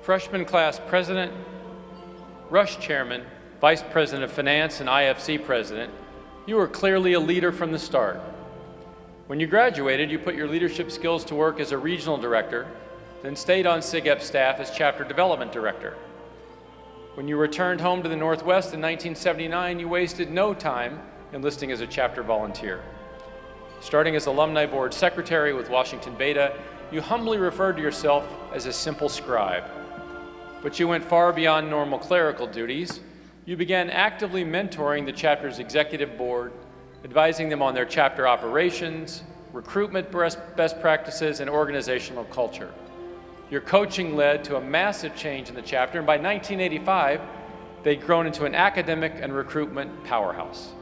freshman class president, rush chairman, vice president of finance, and IFC president, you were clearly a leader from the start. When you graduated, you put your leadership skills to work as a regional director, then stayed on SigEp staff as chapter development director. When you returned home to the Northwest in 1979, you wasted no time enlisting as a chapter volunteer. Starting as alumni board secretary with Washington Beta, you humbly referred to yourself as a simple scribe. But you went far beyond normal clerical duties. You began actively mentoring the chapter's executive board, advising them on their chapter operations, recruitment best practices, and organizational culture. Your coaching led to a massive change in the chapter, and by 1985, they'd grown into an academic and recruitment powerhouse.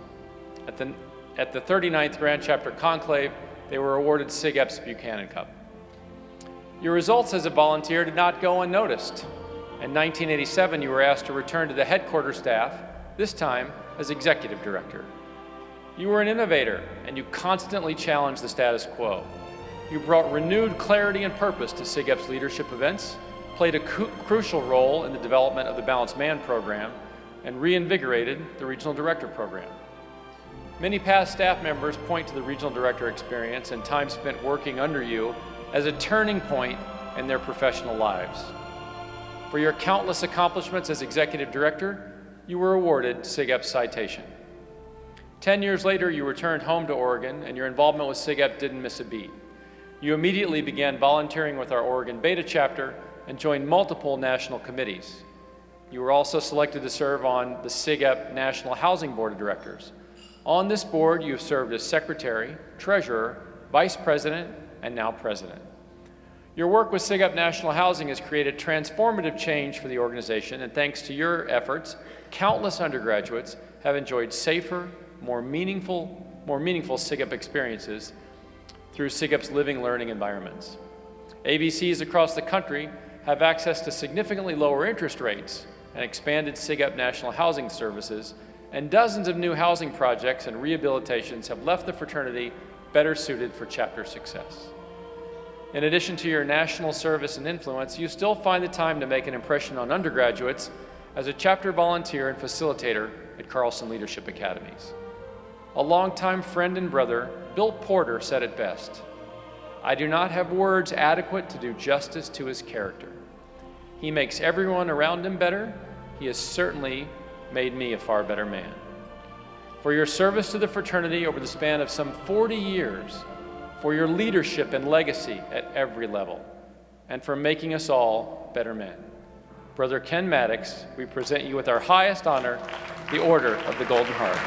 At the 39th Grand Chapter Conclave, they were awarded SigEp's Buchanan Cup. Your results as a volunteer did not go unnoticed. In 1987, you were asked to return to the headquarters staff, this time as executive director. You were an innovator, and you constantly challenged the status quo. You brought renewed clarity and purpose to SigEp's leadership events, played a crucial role in the development of the Balanced Man program, and reinvigorated the regional director program. Many past staff members point to the regional director experience and time spent working under you as a turning point in their professional lives. For your countless accomplishments as executive director, you were awarded SigEp's citation. 10 years later, you returned home to Oregon, and your involvement with SigEp didn't miss a beat. You immediately began volunteering with our Oregon Beta chapter and joined multiple national committees. You were also selected to serve on the SigEp National Housing Board of Directors. On this board, you have served as secretary, treasurer, vice president, and now president. Your work with SigEp National Housing has created transformative change for the organization, and thanks to your efforts, countless undergraduates have enjoyed safer, more meaningful SigEp experiences through SigEp's living learning environments. ABCs across the country have access to significantly lower interest rates and expanded SigEp National Housing services, and dozens of new housing projects and rehabilitations have left the fraternity better suited for chapter success. In addition to your national service and influence, you still find the time to make an impression on undergraduates as a chapter volunteer and facilitator at Carlson Leadership Academies. A longtime friend and brother, Bill Porter, said it best, "I do not have words adequate to do justice to his character. He makes everyone around him better. He has certainly made me a far better man." For your service to the fraternity over the span of some 40 years, for your leadership and legacy at every level, and for making us all better men. Brother Ken Maddox, we present you with our highest honor, the Order of the Golden Heart.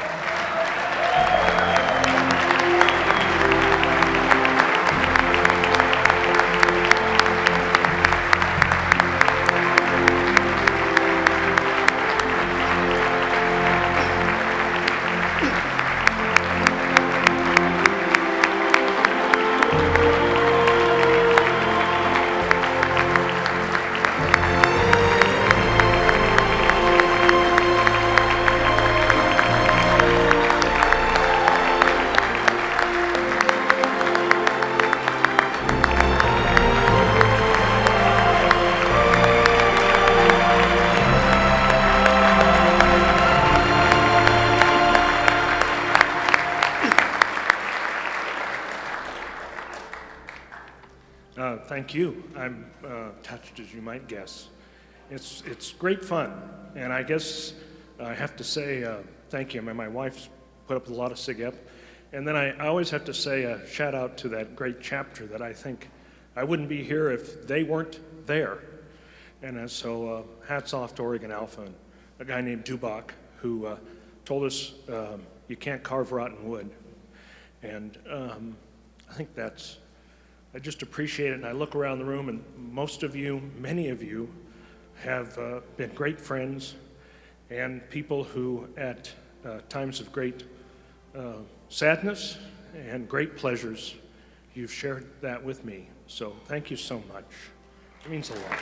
Thank you. I'm touched, as you might guess. It's great fun, and I guess I have to say thank you. I mean, my wife's put up with a lot of SigEp, and then I always have to say a shout out to that great chapter that I think I wouldn't be here if they weren't there. And so hats off to Oregon Alpha and a guy named Dubach who told us you can't carve rotten wood. And I think I just appreciate it, and I look around the room, and most of you, many of you, have been great friends and people who, at times of great sadness and great pleasures, you've shared that with me. So thank you so much. It means a lot.